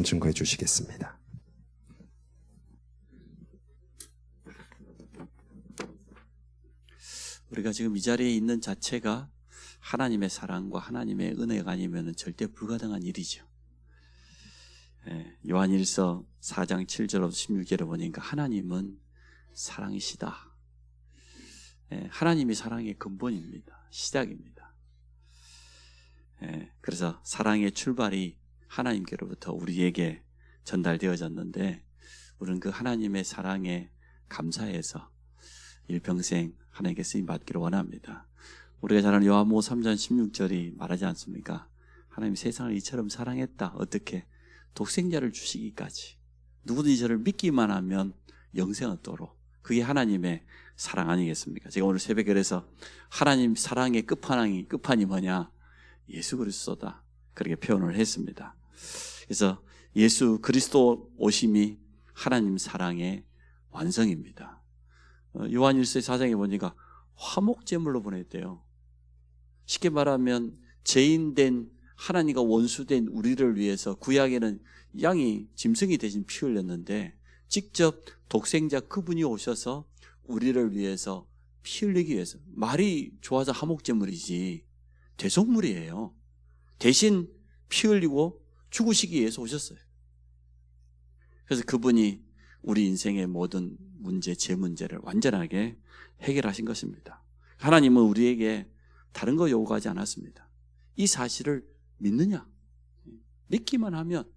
증거해 주시겠습니다. 우리가 지금 이 자리에 있는 자체가 하나님의 사랑과 하나님의 은혜가 아니면 절대 불가능한 일이죠. 요한일서 4장 7절부터 16절에 보니까 하나님은 사랑이시다. 하나님이 사랑의 근본입니다. 시작입니다. 그래서 사랑의 출발이 하나님께로부터 우리에게 전달되어졌는데 우리는 그 하나님의 사랑에 감사해서 일평생 하나님께 쓰임 받기를 원합니다. 우리가 잘 아는 요한복음 3장 16절이 말하지 않습니까? 하나님 세상을 이처럼 사랑했다. 어떻게? 독생자를 주시기까지. 누구든지 저를 믿기만 하면 영생을 얻도록. 그게 하나님의 사랑 아니겠습니까? 제가 오늘 새벽에 그래서 하나님 사랑의 끝판이 뭐냐? 예수 그리스도다. 그렇게 표현을 했습니다. 그래서 예수 그리스도 오심이 하나님 사랑의 완성입니다. 요한일서 4장에 보니까 화목제물로 보냈대요. 쉽게 말하면 죄인된 하나님과 원수된 우리를 위해서 구약에는 양이 짐승이 대신 피 흘렸는데 직접 독생자 그분이 오셔서 우리를 위해서 피 흘리기 위해서, 말이 좋아서 화목제물이지 대속물이에요. 대신 피 흘리고 죽으시기 위해서 오셨어요. 그래서 그분이 우리 인생의 모든 문제, 제 문제를 완전하게 해결하신 것입니다. 하나님은 우리에게 다른 거 요구하지 않았습니다. 이 사실을 믿느냐? 믿기만 하면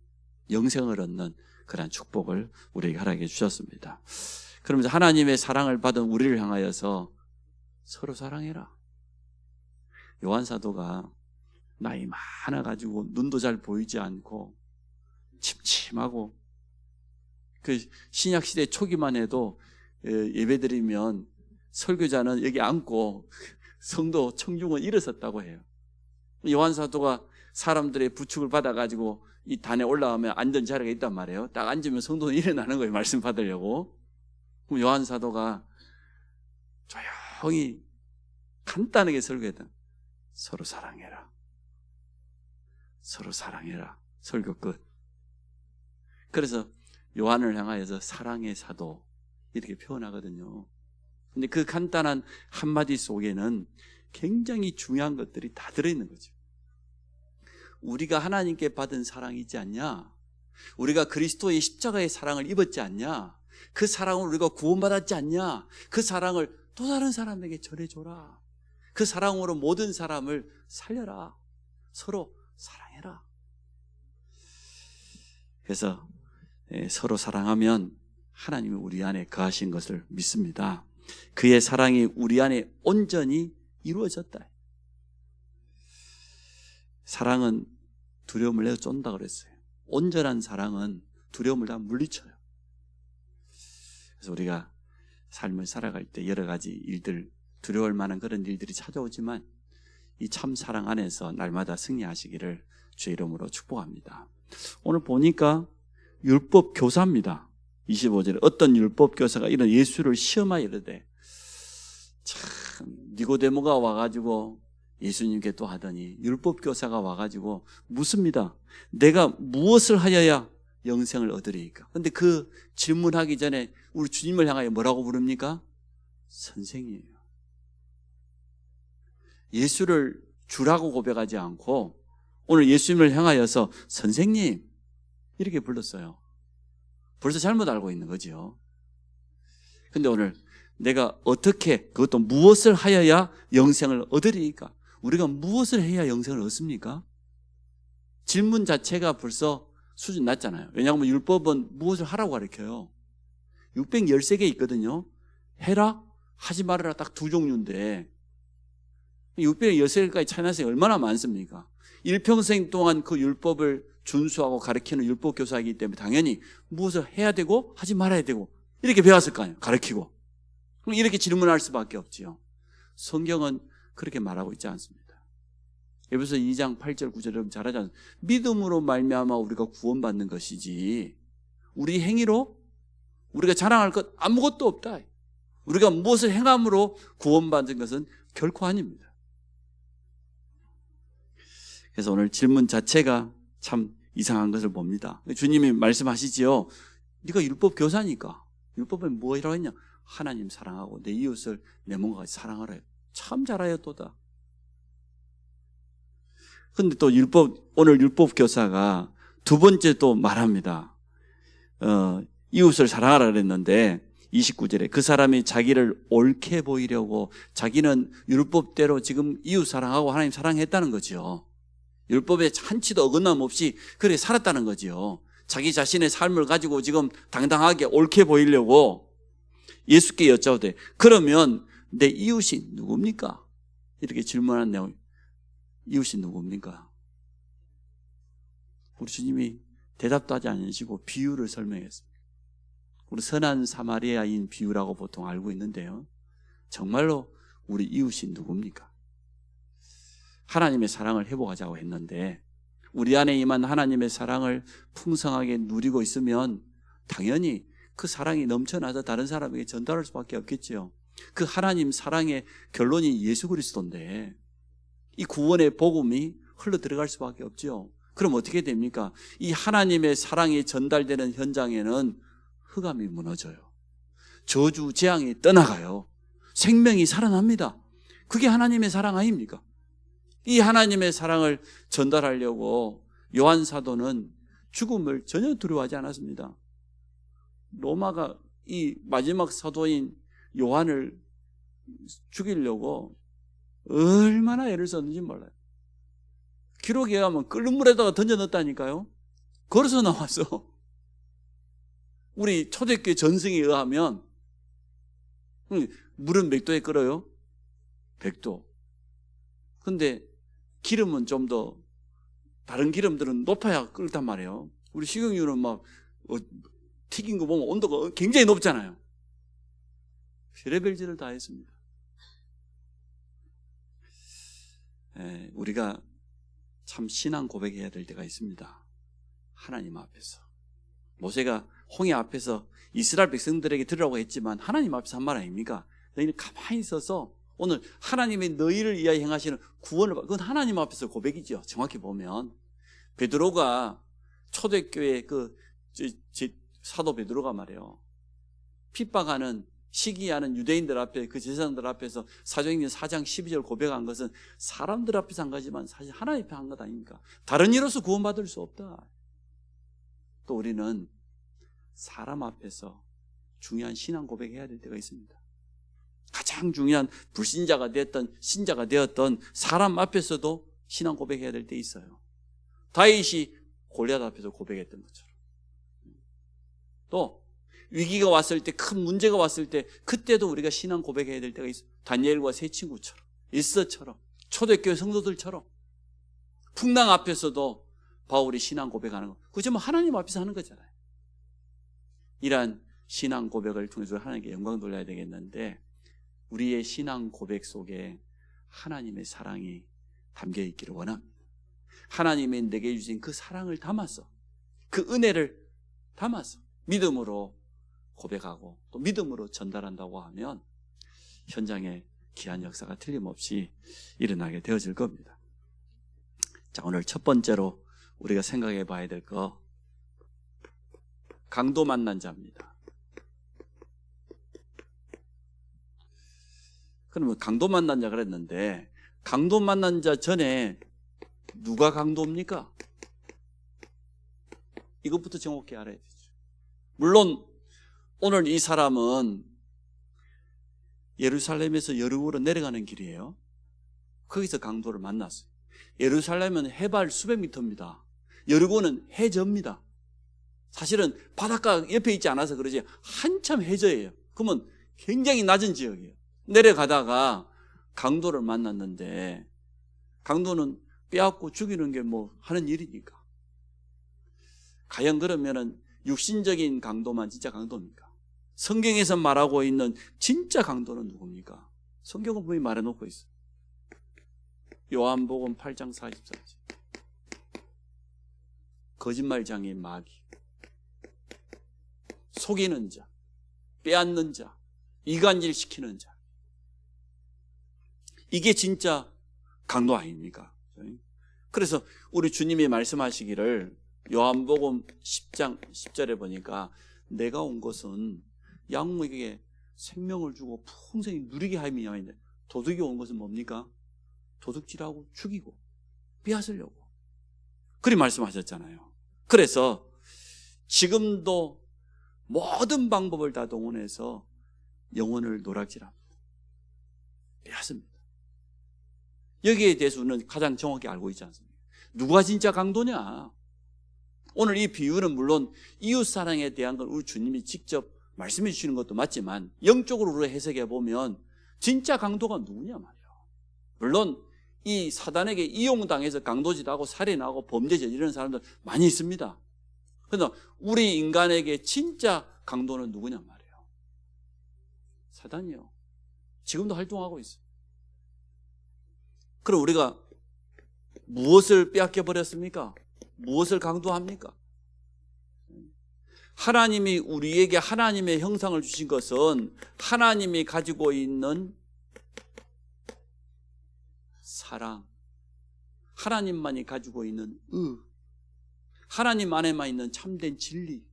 영생을 얻는 그러한 축복을 우리에게 허락해 주셨습니다. 그러면서 하나님의 사랑을 받은 우리를 향하여서 서로 사랑해라. 요한 사도가 나이 많아가지고 눈도 잘 보이지 않고 침침하고 그 신약시대 초기만 해도 예배드리면 설교자는 여기 앉고 성도 청중은 일어섰다고 해요. 요한 사도가 사람들의 부축을 받아가지고 이 단에 올라가면 앉은 자리가 있단 말이에요. 딱 앉으면 성도는 일어나는 거예요. 말씀 받으려고. 그럼 요한 사도가 조용히 간단하게 설교했다. 서로 사랑해라. 서로 사랑해라. 설교 끝. 그래서 요한을 향하여서 사랑의 사도 이렇게 표현하거든요. 근데 그 간단한 한마디 속에는 굉장히 중요한 것들이 다 들어있는 거죠. 우리가 하나님께 받은 사랑이 있지 않냐? 우리가 그리스도의 십자가의 사랑을 입었지 않냐? 그 사랑을 우리가 구원받았지 않냐? 그 사랑을 또 다른 사람에게 전해줘라. 그 사랑으로 모든 사람을 살려라. 서로 사랑해라. 그래서 서로 사랑하면 하나님이 우리 안에 거하신 것을 믿습니다. 그의 사랑이 우리 안에 온전히 이루어졌다. 사랑은 두려움을 내어 쫀다 그랬어요. 온전한 사랑은 두려움을 다 물리쳐요. 그래서 우리가 삶을 살아갈 때 여러 가지 일들, 두려울 만한 그런 일들이 찾아오지만 이 참 사랑 안에서 날마다 승리하시기를 주의 이름으로 축복합니다. 오늘 보니까 율법 교사입니다. 25절에 어떤 율법 교사가 이런 예수를 시험하여 이르되, 참 니고데모가 와가지고 예수님께 또 하더니 율법 교사가 와가지고 묻습니다. 내가 무엇을 하여야 영생을 얻으리이까? 그런데 그 질문하기 전에 우리 주님을 향하여 뭐라고 부릅니까? 선생이에요. 예수를 주라고 고백하지 않고 오늘 예수님을 향하여서 선생님 이렇게 불렀어요. 벌써 잘못 알고 있는 거죠. 근데 오늘 내가 어떻게, 그것도 무엇을 하여야 영생을 얻으리이까? 우리가 무엇을 해야 영생을 얻습니까? 질문 자체가 벌써 수준 낮잖아요. 왜냐하면 율법은 무엇을 하라고 가르쳐요. 613개 있거든요. 해라, 하지 말아라 딱 두 종류인데 613개까지 차이나서 얼마나 많습니까? 일평생 동안 그 율법을 준수하고 가르치는 율법 교사이기 때문에 당연히 무엇을 해야 되고 하지 말아야 되고 이렇게 배웠을 거 아니에요. 가르치고. 그럼 이렇게 질문할 수밖에 없지요. 성경은 그렇게 말하고 있지 않습니다. 에베소 2장 8절 9절 여러분 잘 알지 않습니까? 믿음으로 말미암아 우리가 구원받는 것이지 우리 행위로 우리가 자랑할 것 아무것도 없다. 우리가 무엇을 행함으로 구원받은 것은 결코 아닙니다. 그래서 오늘 질문 자체가 참 이상한 것을 봅니다. 주님이 말씀하시지요. 네가 율법 교사니까 율법에 뭐라고 했냐? 하나님 사랑하고 내 이웃을 내 몸과 같이 사랑하라. 참 잘하였도다. 근데 또 오늘 율법 교사가 두 번째 또 말합니다. 이웃을 사랑하라 그랬는데 29절에 그 사람이 자기를 옳게 보이려고 자기는 율법대로 지금 이웃 사랑하고 하나님 사랑했다는 거죠. 율법에 한치도 어긋남 없이 그렇게 살았다는 거죠. 자기 자신의 삶을 가지고 지금 당당하게 옳게 보이려고 예수께 여짜오되 그러면 내 이웃이 누굽니까? 이렇게 질문한 내용. 이웃이 누굽니까? 우리 주님이 대답도 하지 않으시고 비유를 설명했습니다. 우리 선한 사마리아인 비유라고 보통 알고 있는데요. 정말로 우리 이웃이 누굽니까? 하나님의 사랑을 회복하자고 했는데 우리 안에 임한 하나님의 사랑을 풍성하게 누리고 있으면 당연히 그 사랑이 넘쳐나서 다른 사람에게 전달할 수밖에 없겠죠. 그 하나님 사랑의 결론이 예수 그리스도인데 이 구원의 복음이 흘러 들어갈 수밖에 없죠. 그럼 어떻게 됩니까? 이 하나님의 사랑이 전달되는 현장에는 흑암이 무너져요. 저주, 재앙이 떠나가요. 생명이 살아납니다. 그게 하나님의 사랑 아닙니까? 이 하나님의 사랑을 전달하려고 요한 사도는 죽음을 전혀 두려워하지 않았습니다. 로마가 이 마지막 사도인 요한을 죽이려고 얼마나 애를 썼는지 몰라요. 기록에 의하면 끓는 물에다가 던져 넣었다니까요. 걸어서 나와서. 우리 초대교회 전승에 의하면 물은 몇 도에 끓어요? 100도. 근데 기름은 좀 더 다른 기름들은 높아야 끓단 말이에요. 우리 식용유는 막 튀긴 거 보면 온도가 굉장히 높잖아요. 별의별 짓을 다 했습니다. 우리가 참 신앙 고백해야 될 때가 있습니다. 하나님 앞에서. 모세가 홍해 앞에서 이스라엘 백성들에게 들으라고 했지만 하나님 앞에서 한 말 아닙니까? 너희는 가만히 있어서 오늘 하나님이 너희를 위하여 행하시는 구원을 그건 하나님 앞에서 고백이죠. 정확히 보면 베드로가 초대교회 사도 베드로가 말이에요. 핍박하는 시기하는 유대인들 앞에 그 제사장들 앞에서 사도행전 4장 12절 고백한 것은 사람들 앞에서 한 거지만 사실 하나님 앞에 한 것 아닙니까? 다른 이로서 구원받을 수 없다. 또 우리는 사람 앞에서 중요한 신앙 고백해야 될 때가 있습니다. 가장 중요한 불신자가 되었던 신자가 되었던 사람 앞에서도 신앙 고백해야 될 때 있어요. 다윗이 골리앗 앞에서 고백했던 것처럼. 또 위기가 왔을 때, 큰 문제가 왔을 때 그때도 우리가 신앙 고백해야 될 때가 있어요. 다니엘과 세 친구처럼, 일서처럼, 초대교회 성도들처럼. 풍랑 앞에서도 바울이 신앙 고백하는 거. 그거 전부 하나님 앞에서 하는 거잖아요. 이러한 신앙 고백을 통해서 하나님께 영광 돌려야 되겠는데 우리의 신앙 고백 속에 하나님의 사랑이 담겨 있기를 원합니다. 하나님이 내게 주신 그 사랑을 담아서 그 은혜를 담아서 믿음으로 고백하고 또 믿음으로 전달한다고 하면 현장에 귀한 역사가 틀림없이 일어나게 되어질 겁니다. 자, 오늘 첫 번째로 우리가 생각해 봐야 될 거 강도 만난 자입니다. 그러면 강도 만난 자 그랬는데 강도 만난 자 전에 누가 강도입니까? 이것부터 정확히 알아야 되죠. 물론 오늘 이 사람은 예루살렘에서 여리고로 내려가는 길이에요. 거기서 강도를 만났어요. 예루살렘은 해발 수백 미터입니다. 여리고는 해저입니다. 사실은 바닷가 옆에 있지 않아서 그러지 한참 해저예요. 그러면 굉장히 낮은 지역이에요. 내려가다가 강도를 만났는데 강도는 빼앗고 죽이는 게 뭐 하는 일이니까. 과연 그러면은 육신적인 강도만 진짜 강도입니까? 성경에서 말하고 있는 진짜 강도는 누굽니까? 성경은 분명히 말해놓고 있어요. 요한복음 8장 44절. 거짓말장애인 마귀, 속이는 자, 빼앗는 자, 이간질시키는 자. 이게 진짜 강도 아닙니까? 그래서 우리 주님이 말씀하시기를 요한복음 10장 10절에 보니까 내가 온 것은 양목에게 생명을 주고 풍성히 누리게 함이냐 했는데, 도둑이 온 것은 뭡니까? 도둑질하고 죽이고 빼앗으려고 그리 말씀하셨잖아요. 그래서 지금도 모든 방법을 다 동원해서 영혼을 노략질합니다. 빼앗습니다. 여기에 대해서 우리는 가장 정확히 알고 있지 않습니까? 누가 진짜 강도냐? 오늘 이 비유는 물론 이웃사랑에 대한 걸 우리 주님이 직접 말씀해 주시는 것도 맞지만, 영적으로 우리가 해석해 보면 진짜 강도가 누구냐 말이에요. 물론 이 사단에게 이용당해서 강도질하고 살인하고 범죄 저지르는 사람들 많이 있습니다. 그래서 우리 인간에게 진짜 강도는 누구냐 말이에요. 사단이요. 지금도 활동하고 있어요. 그럼 우리가 무엇을 빼앗겨 버렸습니까? 무엇을 강도합니까? 하나님이 우리에게 하나님의 형상을 주신 것은 하나님이 가지고 있는 사랑, 하나님만이 가지고 있는 하나님 안에만 있는 참된 진리,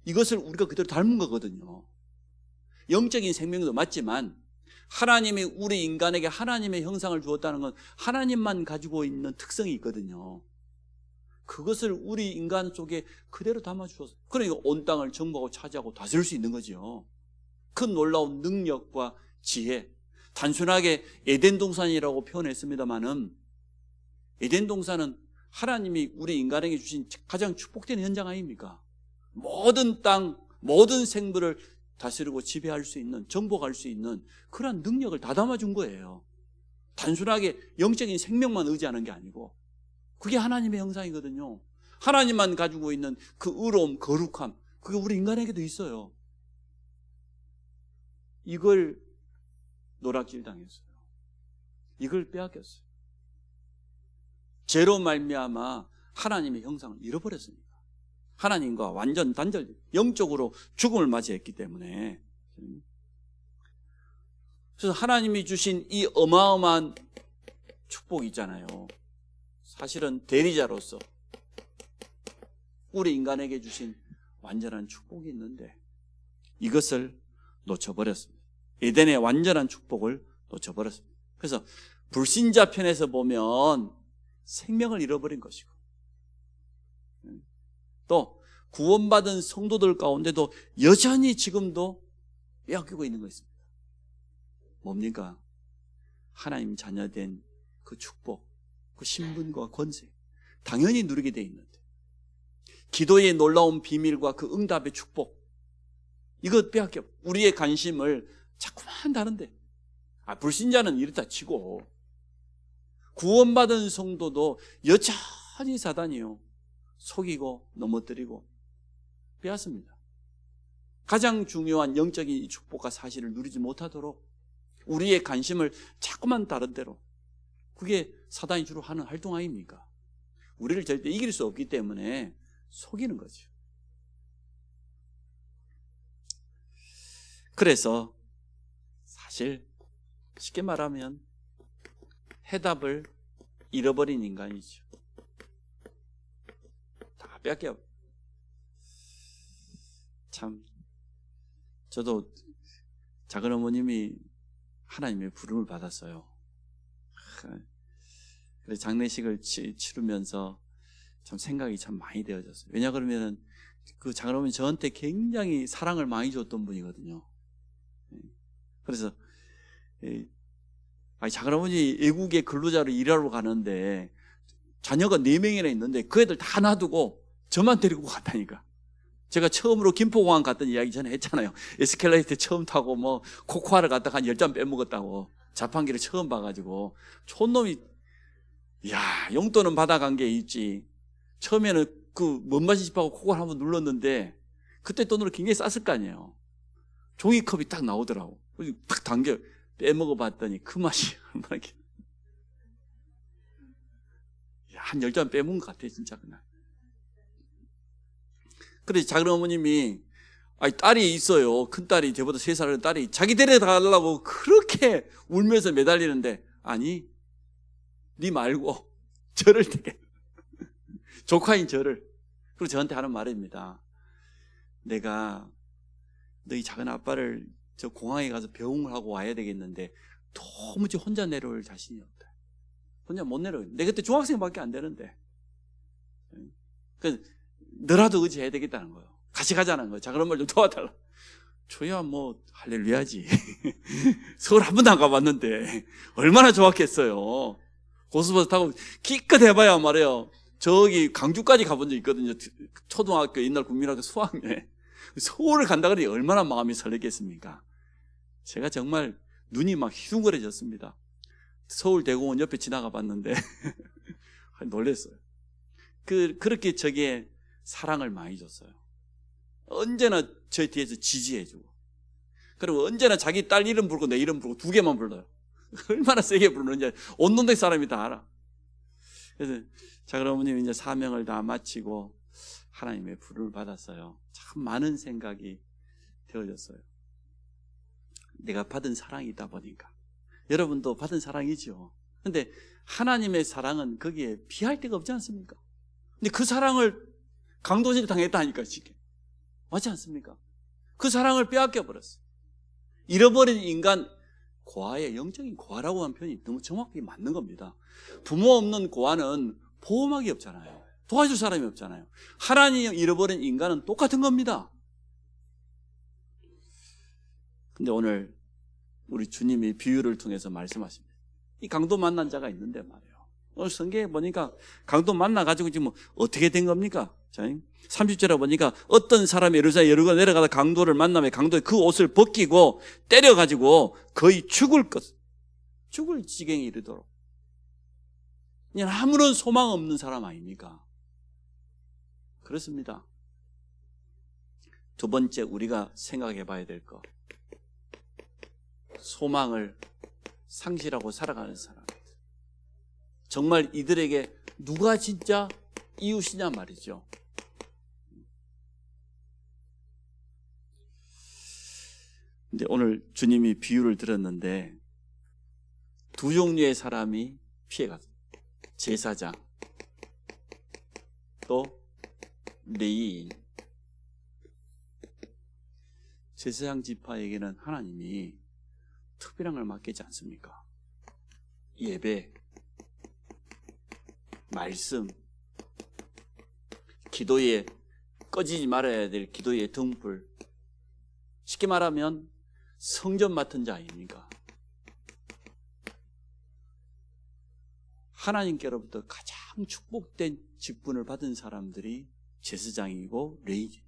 이것을 우리가 그대로 닮은 거거든요. 영적인 생명도 맞지만 하나님이 우리 인간에게 하나님의 형상을 주었다는 건 하나님만 가지고 있는 특성이 있거든요. 그것을 우리 인간 속에 그대로 담아주셨어요. 그러니까 온 땅을 정복하고 차지하고 다스릴 수 있는 거죠. 그 놀라운 능력과 지혜, 단순하게 에덴 동산이라고 표현했습니다마는 에덴 동산은 하나님이 우리 인간에게 주신 가장 축복된 현장 아닙니까? 모든 땅, 모든 생물을 다스리고 지배할 수 있는, 정복할 수 있는 그런 능력을 다 담아준 거예요. 단순하게 영적인 생명만 의지하는 게 아니고 그게 하나님의 형상이거든요. 하나님만 가지고 있는 그 의로움, 거룩함, 그게 우리 인간에게도 있어요. 이걸 노략질 당했어요. 이걸 빼앗겼어요. 죄로 말미암아 하나님의 형상을 잃어버렸습니다. 하나님과 완전 단절, 영적으로 죽음을 맞이했기 때문에. 그래서 하나님이 주신 이 어마어마한 축복이 있잖아요. 사실은 대리자로서 우리 인간에게 주신 완전한 축복이 있는데 이것을 놓쳐버렸습니다. 에덴의 완전한 축복을 놓쳐버렸습니다. 그래서 불신자 편에서 보면 생명을 잃어버린 것이고, 또 구원받은 성도들 가운데도 여전히 지금도 빼앗기고 있는 것입니다. 뭡니까? 하나님 자녀된 그 축복, 그 신분과 권세, 당연히 누리게 돼 있는데 기도의 놀라운 비밀과 그 응답의 축복, 이것 빼앗겨 우리의 관심을 자꾸만 다른데, 불신자는 이렇다 치고 구원받은 성도도 여전히 사단이요, 속이고 넘어뜨리고 빼앗습니다. 가장 중요한 영적인 이 축복과 사실을 누리지 못하도록 우리의 관심을 자꾸만 다른 데로, 그게 사단이 주로 하는 활동 아닙니까? 우리를 절대 이길 수 없기 때문에 속이는 거죠. 그래서 사실 쉽게 말하면 해답을 잃어버린 인간이죠. 다 뺏겨. 참, 저도 작은 어머님이 하나님의 부름을 받았어요. 그래서 장례식을 치르면서 참 생각이 참 많이 되어졌어요. 왜냐 그러면은 그 작은 어머니 저한테 굉장히 사랑을 많이 줬던 분이거든요. 그래서 작은 어머니 외국에 근로자로 일하러 가는데 자녀가 4명이나 있는데 그 애들 다 놔두고 저만 데리고 갔다니까. 제가 처음으로 김포공항 갔던 이야기 전에 했잖아요. 에스컬레이터 처음 타고 뭐 코코아를 갔다가 한 10잔 빼먹었다고. 자판기를 처음 봐가지고 촌놈이, 야, 용돈은 받아간 게 있지. 처음에는 그 뭔 맛이 싶하고 코코아를 한번 눌렀는데 그때 돈으로 굉장히 쌌을 거 아니에요. 종이컵이 딱 나오더라고. 탁 당겨 빼먹어 봤더니 그 맛이 얼마나 한 10잔 빼먹은 것 같아 진짜 그날. 그래서 작은 어머님이, 딸이 있어요. 큰딸이, 저보다 3살의 딸이 자기 데려다달라고 그렇게 울면서 매달리는데, 아니 네 말고 저를 되게 조카인 저를. 그리고 저한테 하는 말입니다. 내가 너희 작은 아빠를 저 공항에 가서 배웅을 하고 와야 되겠는데 도무지 혼자 내려올 자신이 없다. 혼자 못 내려올. 내가 그때 중학생밖에 안 되는데. 그래서 너라도 의지해야 되겠다는 거예요. 같이 가자는 거예요. 자, 그런 말 좀 도와달라. 저야 뭐 할렐루야지. 서울 한 번도 안 가봤는데 얼마나 좋았겠어요. 고속버스 타고 기껏 해봐야 말이에요. 저기 강주까지 가본 적 있거든요. 초등학교 옛날 국민학교 수학여행. 서울을 간다 그러니 얼마나 마음이 설레겠습니까? 제가 정말 눈이 막 휘둥그레졌습니다. 서울대공원 옆에 지나가 봤는데 놀랐어요. 그렇게 저기에 사랑을 많이 줬어요. 언제나 저 뒤에서 지지해주고, 그리고 언제나 자기 딸 이름 부르고 내 이름 부르고 두 개만 불러요. 얼마나 세게 부르는지 온 동네 사람이 다 알아. 그래서 자, 그러면 이제 사명을 다 마치고 하나님의 부름을 받았어요. 참 많은 생각이 되어졌어요. 내가 받은 사랑이 있다 보니까. 여러분도 받은 사랑이죠. 근데 하나님의 사랑은 거기에 비할 데가 없지 않습니까? 근데 그 사랑을 강도질 당했다니까, 지금. 맞지 않습니까? 그 사랑을 빼앗겨 버렸어요. 잃어버린 인간, 고아의 영적인 고아라고 하는 표현이 너무 정확하게 맞는 겁니다. 부모 없는 고아는 보호막이 없잖아요. 도와줄 사람이 없잖아요. 하나님 잃어버린 인간은 똑같은 겁니다. 근데 오늘 우리 주님이 비유를 통해서 말씀하십니다. 이 강도 만난 자가 있는데 말이에요. 오늘 성경에 보니까 강도 만나가지고 지금 어떻게 된 겁니까? 30절에 보니까 어떤 사람이 예루살렘 여리고 내려가다 강도를 만나며 강도의 그 옷을 벗기고 때려가지고 거의 죽을 지경에 이르도록. 그냥 아무런 소망 없는 사람 아닙니까? 그렇습니다. 두 번째 우리가 생각해 봐야 될 것. 소망을 상실하고 살아가는 사람. 정말 이들에게 누가 진짜 이웃이냐 말이죠. 근데 오늘 주님이 비유를 들었는데 두 종류의 사람이 피해갔어요. 제사장, 또 레위인. 제사장 지파에게는 하나님이 특별한 걸 맡기지 않습니까? 예배, 말씀, 기도에 꺼지지 말아야 될 기도의 등불. 쉽게 말하면 성전 맡은 자 아닙니까? 하나님께로부터 가장 축복된 직분을 받은 사람들이 제사장이고 레위인입니다.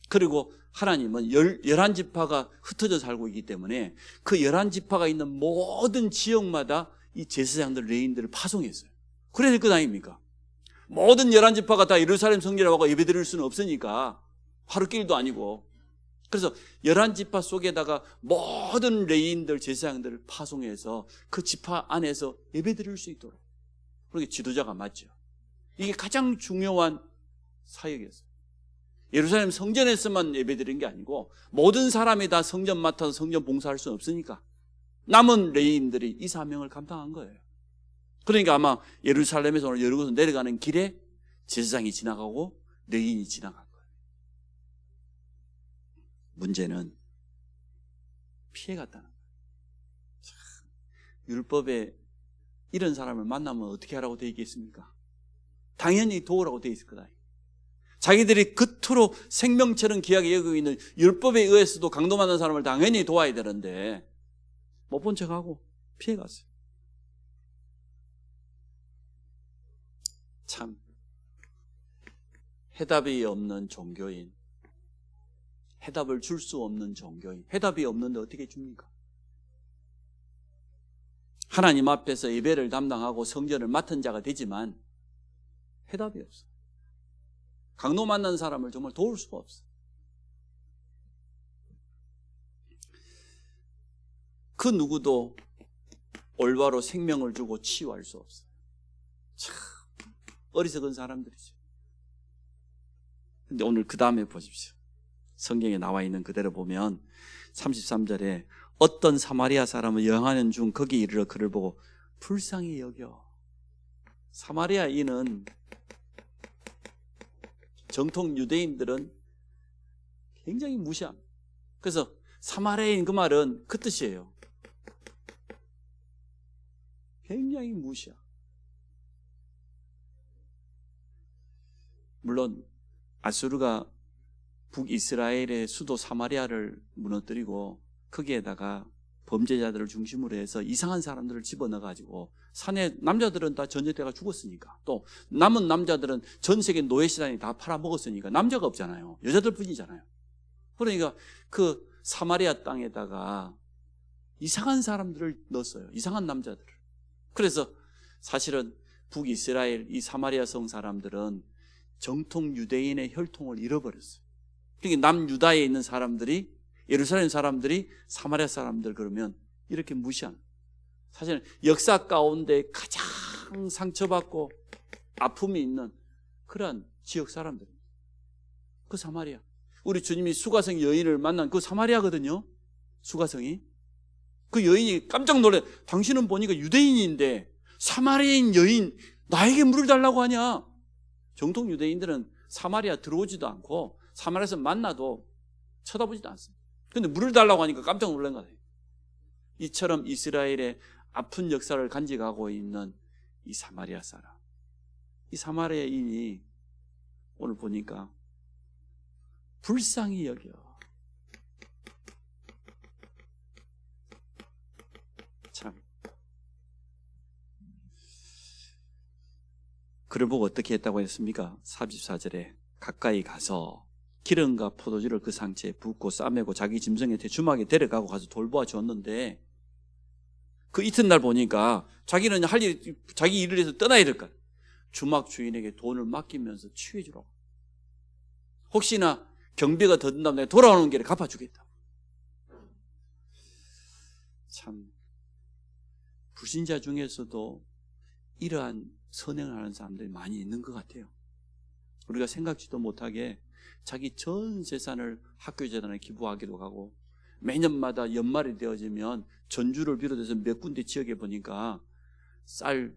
그리고 하나님은 11지파가 흩어져 살고 있기 때문에 그 11지파가 있는 모든 지역마다 이 제사장들, 레위인들을 파송했어요. 그래야 될 것 아닙니까? 모든 11지파가 다 예루살렘 성전에 와서 예배드릴 수는 없으니까 하루길도 아니고. 그래서 11지파 속에다가 모든 레위인들, 제사장들을 파송해서 그 지파 안에서 예배드릴 수 있도록. 그러니까 지도자가 맞죠. 이게 가장 중요한 사역이었어요. 예루살렘 성전에서만 예배드린 게 아니고 모든 사람이 다 성전 맡아서 성전 봉사할 수는 없으니까 남은 레위인들이 이 사명을 감당한 거예요. 그러니까 아마 예루살렘에서 오늘 여리고에서 내려가는 길에 제사장이 지나가고 레위인이 지나간 거예요. 문제는 피해갔다는 거예요. 율법에 이런 사람을 만나면 어떻게 하라고 되어 있겠습니까? 당연히 도우라고 되어 있을 거다. 자기들이 그토록 생명처럼 귀하게 여기고 있는 율법에 의해서도 강도받는 사람을 당연히 도와야 되는데 못 본 척하고 피해갔어요. 참 해답이 없는 종교인, 해답을 줄 수 없는 종교인, 해답이 없는데 어떻게 줍니까? 하나님 앞에서 예배를 담당하고 성전을 맡은 자가 되지만 해답이 없어요. 강도 만난 사람을 정말 도울 수가 없어요. 그 누구도 올바로 생명을 주고 치유할 수 없어요. 참 어리석은 사람들이죠. 근데 오늘 그 다음에 보십시오. 성경에 나와 있는 그대로 보면 33절에 어떤 사마리아 사람은 여행하는 중 거기 이르러 그를 보고 불쌍히 여겨. 사마리아인은 정통 유대인들은 굉장히 무시합니다. 그래서 사마리아인 그 말은 그 뜻이에요. 굉장히 무시하. 물론 아수르가 북이스라엘의 수도 사마리아를 무너뜨리고 거기에다가 범죄자들을 중심으로 해서 이상한 사람들을 집어넣어가지고 산에 남자들은 다 전쟁때가 죽었으니까 또 남은 남자들은 전 세계 노예시장이 다 팔아먹었으니까 남자가 없잖아요. 여자들 뿐이잖아요. 그러니까 그 사마리아 땅에다가 이상한 사람들을 넣었어요. 이상한 남자들을. 그래서 사실은 북이스라엘 이 사마리아 성 사람들은 정통 유대인의 혈통을 잃어버렸어요. 그러니까 남유다에 있는 사람들이 예루살렘 사람들이 사마리아 사람들 그러면 이렇게 무시하는, 사실은 역사 가운데 가장 상처받고 아픔이 있는 그러한 지역 사람들입니다. 그 사마리아. 우리 주님이 수가성 여인을 만난 그 사마리아거든요. 수가성이. 그 여인이 깜짝 놀래. 당신은 보니까 유대인인데 사마리아인 여인 나에게 물을 달라고 하냐. 정통 유대인들은 사마리아 들어오지도 않고 사마리아에서 만나도 쳐다보지도 않습니다. 근데 물을 달라고 하니까 깜짝 놀란 거예요. 이처럼 이스라엘의 아픈 역사를 간직하고 있는 이 사마리아 사람, 이 사마리아인이 오늘 보니까 불쌍히 여겨. 참. 그를 보고 어떻게 했다고 했습니까? 34절에 가까이 가서 기름과 포도주를 그 상체에 붓고 싸매고 자기 짐승의 주막에 데려가고 가서 돌보아 줬는데 그 이튿날 보니까 자기는 할 일, 자기 일을 해서 떠나야 될 것. 주막 주인에게 돈을 맡기면서 취해 주라고. 혹시나 경비가 더 든다면 내가 돌아오는 길에 갚아주겠다. 참 불신자 중에서도 이러한 선행을 하는 사람들이 많이 있는 것 같아요. 우리가 생각지도 못하게 자기 전 재산을 학교재단에 기부하기도 하고 매년마다 연말이 되어지면 전주를 비롯해서 몇 군데 지역에 보니까 쌀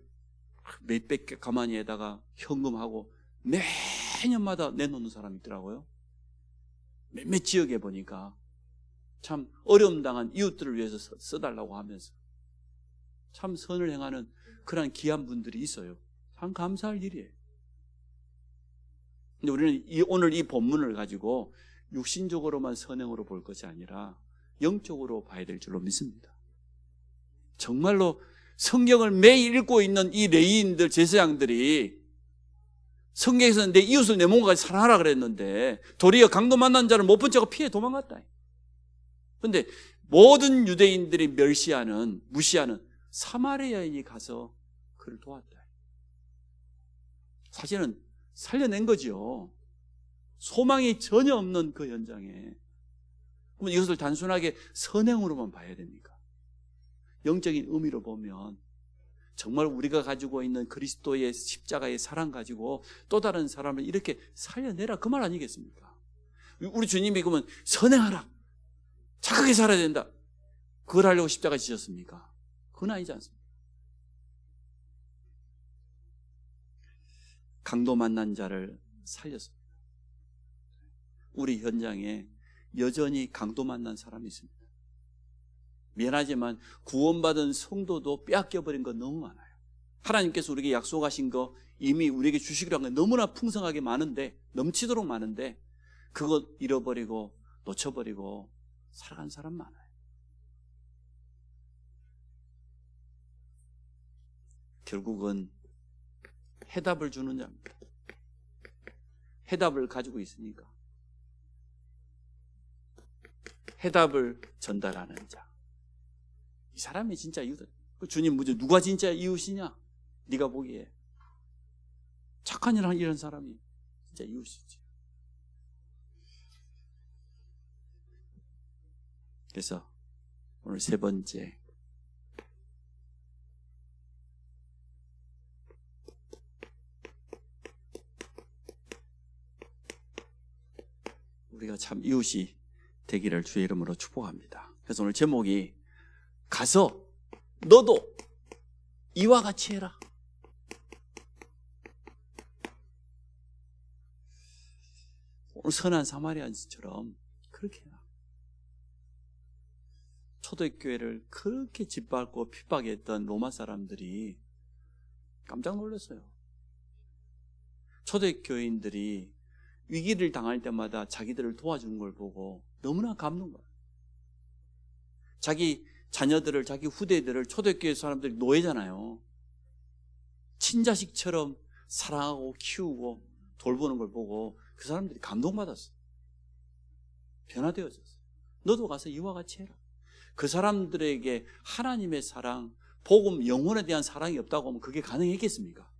몇백 개 가마니에다가 현금하고 매년마다 내놓는 사람이 있더라고요. 몇몇 지역에 보니까 참 어려움 당한 이웃들을 위해서 써달라고 하면서 참 선을 행하는 그런 귀한 분들이 있어요. 참 감사할 일이에요. 근데 우리는 오늘 이 본문을 가지고 육신적으로만 선행으로 볼 것이 아니라 영적으로 봐야 될 줄로 믿습니다. 정말로 성경을 매일 읽고 있는 이 레위인들, 제사장들이 성경에서는 내 이웃을 내 몸과 같이 사랑하라 그랬는데 도리어 강도 만난 자를 못 본 채가 피해 도망갔다. 그런데 모든 유대인들이 무시하는 사마리아인이 가서 그를 도왔다. 사실은 살려낸 거죠. 소망이 전혀 없는 그 현장에. 그럼 이것을 단순하게 선행으로만 봐야 됩니까? 영적인 의미로 보면 정말 우리가 가지고 있는 그리스도의 십자가의 사랑 가지고 또 다른 사람을 이렇게 살려내라 그 말 아니겠습니까? 우리 주님이 그러면 선행하라, 착하게 살아야 된다, 그걸 하려고 십자가 지셨습니까? 그건 아니지 않습니까? 강도 만난 자를 살렸습니다. 우리 현장에 여전히 강도 만난 사람이 있습니다. 미안하지만 구원받은 성도도 빼앗겨버린 거 너무 많아요. 하나님께서 우리에게 약속하신 거 이미 우리에게 주시기로 한 거 너무나 풍성하게 많은데, 넘치도록 많은데 그것 잃어버리고 놓쳐버리고 살아간 사람 많아요. 결국은 해답을 주는 자입니다. 해답을 가지고 있으니까 해답을 전달하는 자. 이 사람이 진짜 이웃. 주님 묻죠. 누가 진짜 이웃이냐? 네가 보기에 착한 일을 하는 이런 사람이 진짜 이웃이지. 그래서 오늘 세 번째, 우리가 참 이웃이 되기를 주의 이름으로 축복합니다. 그래서 오늘 제목이 가서 너도 이와 같이 해라. 선한 사마리아인처럼 그렇게 해라. 초대교회를 그렇게 짓밟고 핍박했던 로마 사람들이 깜짝 놀랐어요. 초대교인들이 위기를 당할 때마다 자기들을 도와주는 걸 보고 너무나 감동을 받아요. 자기 자녀들을, 자기 후대들을, 초대교회 사람들이 노예잖아요. 친자식처럼 사랑하고 키우고 돌보는 걸 보고 그 사람들이 감동받았어요. 변화되어졌어요. 너도 가서 이와 같이 해라. 그 사람들에게 하나님의 사랑, 복음, 영혼에 대한 사랑이 없다고 하면 그게 가능했겠습니까?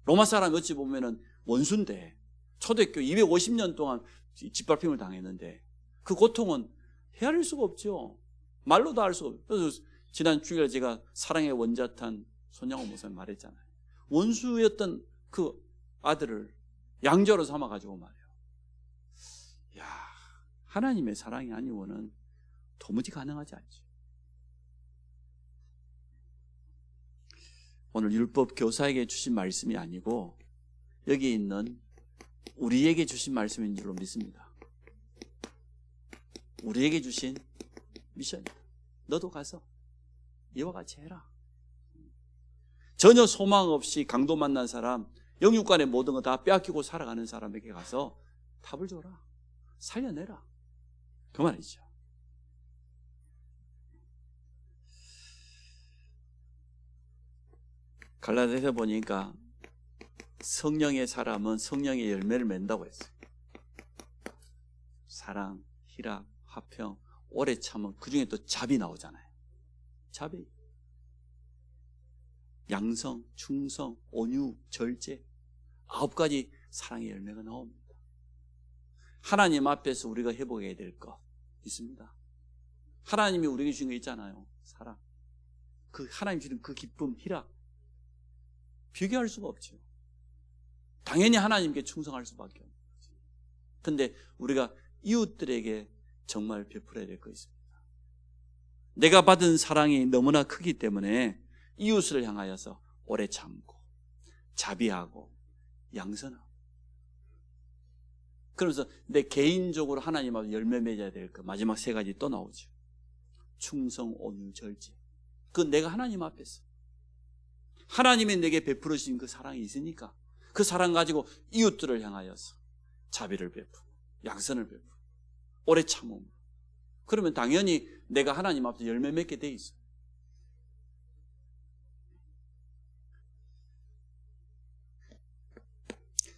로마 사람이 어찌 보면은 원수인데 초대교회 250년 동안 짓밟힘을 당했는데 그 고통은 헤아릴 수가 없죠. 말로도 할 수가 없어요. 그래서 지난 주일에 제가 사랑의 원자탄 손양호 목사님 말했잖아요. 원수였던 그 아들을 양자로 삼아가지고 말이에요. 야, 하나님의 사랑이 아니고는 도무지 가능하지 않죠. 오늘 율법 교사에게 주신 말씀이 아니고 여기 있는 우리에게 주신 말씀인 줄로 믿습니다. 우리에게 주신 미션이다. 너도 가서 이와 같이 해라. 전혀 소망 없이 강도 만난 사람, 영육간의 모든 거 다 빼앗기고 살아가는 사람에게 가서 답을 줘라. 살려내라. 그 말이죠. 갈라디아서 보니까 성령의 사람은 성령의 열매를 맺는다고 했어요. 사랑, 희락, 화평, 오래 참음, 그 중에 또 자비 나오잖아요. 자비, 양성, 충성, 온유, 절제, 9가지 사랑의 열매가 나옵니다. 하나님 앞에서 우리가 회복해야 될 것 있습니다. 하나님이 우리에게 주신 거 있잖아요. 사랑, 그 하나님 주신 그 기쁨, 희락, 비교할 수가 없죠. 당연히 하나님께 충성할 수밖에 없는 거죠. 근데 우리가 이웃들에게 정말 베풀어야 될 거 있습니다. 내가 받은 사랑이 너무나 크기 때문에 이웃을 향하여서 오래 참고 자비하고 양선하고, 그러면서 내 개인적으로 하나님 앞에 열매 맺어야 될 거 마지막 3가지 또 나오죠. 충성, 온유, 절제. 그건 내가 하나님 앞에서 하나님이 내게 베풀어 주신 그 사랑이 있으니까 그 사랑 가지고 이웃들을 향하여서 자비를 베푸고 양선을 베푸고 오래 참음. 그러면 당연히 내가 하나님 앞에서 열매 맺게 돼 있어요.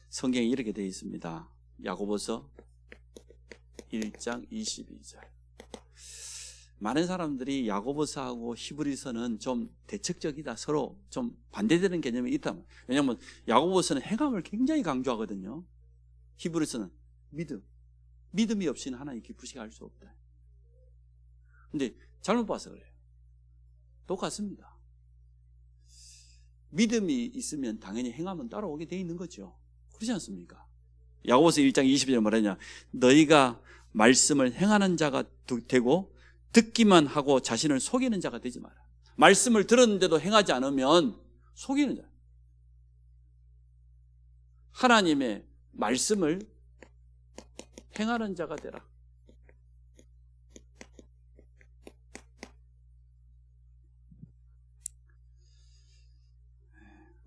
성경에 이렇게 되어 있습니다. 야고보서 1장 22절. 많은 사람들이 야고보서하고 히브리서는 좀 대척적이다, 서로 좀 반대되는 개념이 있다. 왜냐하면 야고보서는 행함을 굉장히 강조하거든요. 히브리서는 믿음이 없이는 하나님 기쁘시게 할 수 없다. 근데 잘못 봐서 그래요. 똑같습니다. 믿음이 있으면 당연히 행함은 따라오게 돼 있는 거죠. 그렇지 않습니까? 야고보서 1장 20절에 말하냐, 너희가 말씀을 행하는 자가 되고 듣기만 하고 자신을 속이는 자가 되지 마라. 말씀을 들었는데도 행하지 않으면 속이는 자. 하나님의 말씀을 행하는 자가 되라.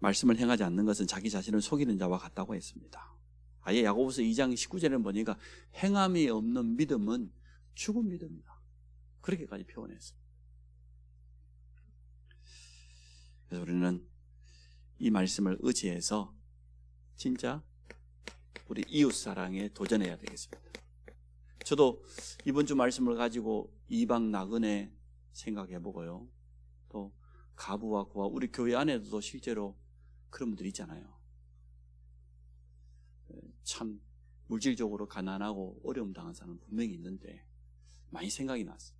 말씀을 행하지 않는 것은 자기 자신을 속이는 자와 같다고 했습니다. 아예 야고보서 2장 19절에 보니까 행함이 없는 믿음은 죽은 믿음이다. 그렇게까지 표현했습니다. 그래서 우리는 이 말씀을 의지해서 진짜 우리 이웃 사랑에 도전해야 되겠습니다. 저도 이번 주 말씀을 가지고 이방 나그네 생각해 보고요. 또 가부와 고아, 우리 교회 안에도 실제로 그런 분들이 있잖아요. 참 물질적으로 가난하고 어려움 당한 사람은 분명히 있는데 많이 생각이 났어요.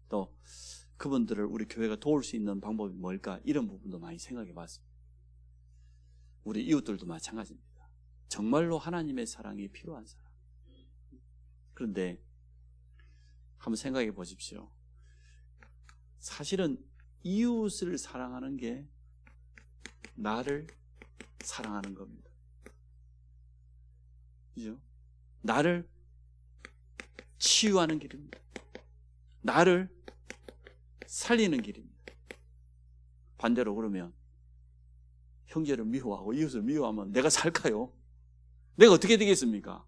또 그분들을 우리 교회가 도울 수 있는 방법이 뭘까, 이런 부분도 많이 생각해 봤습니다. 우리 이웃들도 마찬가지입니다. 정말로 하나님의 사랑이 필요한 사람. 그런데 한번 생각해 보십시오. 사실은 이웃을 사랑하는 게 나를 사랑하는 겁니다. 그죠? 나를 치유하는 길입니다. 나를 살리는 길입니다. 반대로 그러면 형제를 미워하고 이웃을 미워하면 내가 살까요? 내가 어떻게 되겠습니까?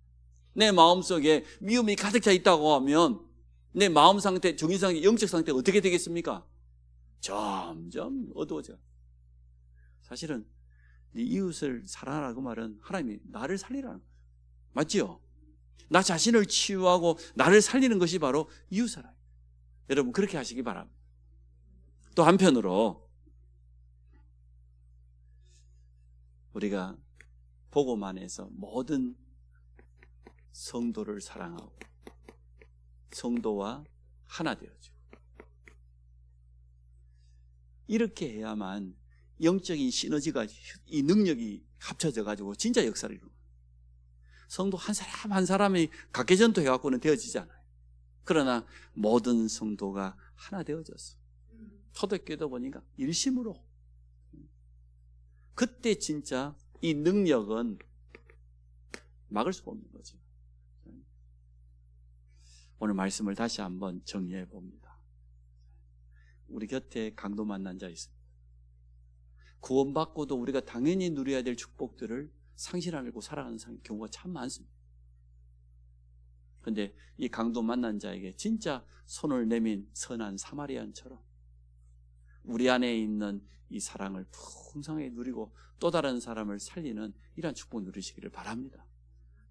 내 마음속에 미움이 가득 차 있다고 하면 내 마음 상태, 정신 상태, 영적 상태가 어떻게 되겠습니까? 점점 어두워져. 사실은 네 이웃을 사랑하라고 말은 하나님이 나를 살리라는 거예요. 맞지요? 나 자신을 치유하고 나를 살리는 것이 바로 이웃 사랑이에요. 여러분 그렇게 하시기 바랍니다. 또 한편으로 우리가 복음 안에서 모든 성도를 사랑하고 성도와 하나 되어지고 이렇게 해야만 영적인 시너지가 이 능력이 합쳐져 가지고 진짜 역사를 이루는 거예요. 성도 한 사람 한 사람이 각계전도 해갖고는 되어지지 않아요. 그러나 모든 성도가 하나 되어졌어. 초대교회도 보니까 일심으로. 그때 진짜 이 능력은 막을 수가 없는 거죠. 오늘 말씀을 다시 한번 정리해 봅니다. 우리 곁에 강도 만난 자 있습니다. 구원받고도 우리가 당연히 누려야 될 축복들을 상실하고 살아가는 경우가 참 많습니다. 그런데 이 강도 만난 자에게 진짜 손을 내민 선한 사마리안처럼 우리 안에 있는 이 사랑을 풍성하게 누리고 또 다른 사람을 살리는 이러한 축복 누리시기를 바랍니다.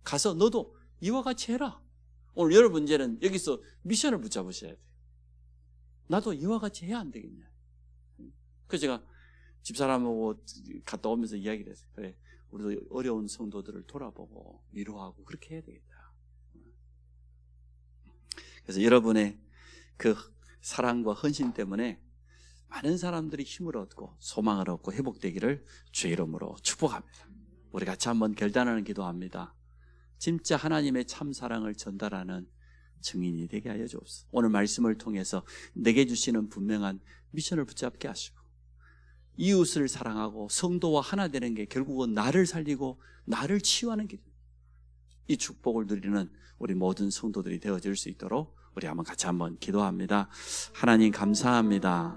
가서 너도 이와 같이 해라. 오늘 여러분 이제는 여기서 미션을 붙잡으셔야 돼요. 나도 이와 같이 해야 안 되겠냐. 그래서 제가 집사람하고 갔다 오면서 이야기를 했어요. 그래, 우리도 어려운 성도들을 돌아보고 위로하고 그렇게 해야 되겠다. 그래서 여러분의 그 사랑과 헌신 때문에 많은 사람들이 힘을 얻고 소망을 얻고 회복되기를 주의 이름으로 축복합니다. 우리 같이 한번 결단하는 기도합니다. 진짜 하나님의 참 사랑을 전달하는 증인이 되게 하여 주옵소서. 오늘 말씀을 통해서 내게 주시는 분명한 미션을 붙잡게 하시고 이웃을 사랑하고 성도와 하나 되는 게 결국은 나를 살리고 나를 치유하는 길입니다. 이 축복을 누리는 우리 모든 성도들이 되어질 수 있도록 우리 한번 같이 한번 기도합니다. 하나님 감사합니다.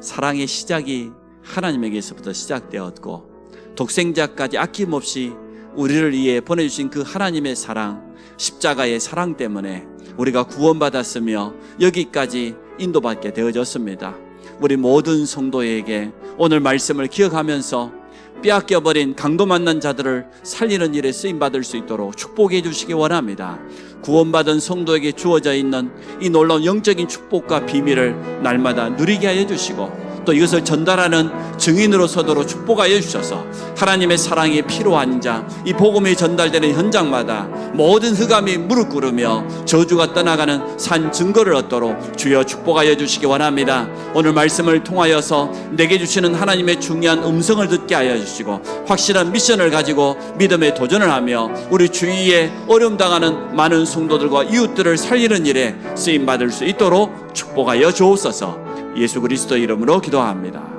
사랑의 시작이 하나님에게서부터 시작되었고 독생자까지 아낌없이 우리를 위해 보내주신 그 하나님의 사랑, 십자가의 사랑 때문에 우리가 구원받았으며 여기까지 인도받게 되어졌습니다. 우리 모든 성도에게 오늘 말씀을 기억하면서 빼앗겨버린 강도 만난 자들을 살리는 일에 쓰임받을 수 있도록 축복해 주시기 원합니다. 구원받은 성도에게 주어져 있는 이 놀라운 영적인 축복과 비밀을 날마다 누리게 하여 주시고 또 이것을 전달하는 증인으로 서도록 축복하여 주셔서 하나님의 사랑이 필요한 자, 이 복음이 전달되는 현장마다 모든 흑암이 무릎 꿇으며 저주가 떠나가는 산 증거를 얻도록 주여 축복하여 주시기 원합니다. 오늘 말씀을 통하여서 내게 주시는 하나님의 중요한 음성을 듣게 하여 주시고 확실한 미션을 가지고 믿음에 도전을 하며 우리 주위에 어려움 당하는 많은 성도들과 이웃들을 살리는 일에 쓰임받을 수 있도록 축복하여 주옵소서. 예수 그리스도 이름으로 기도합니다.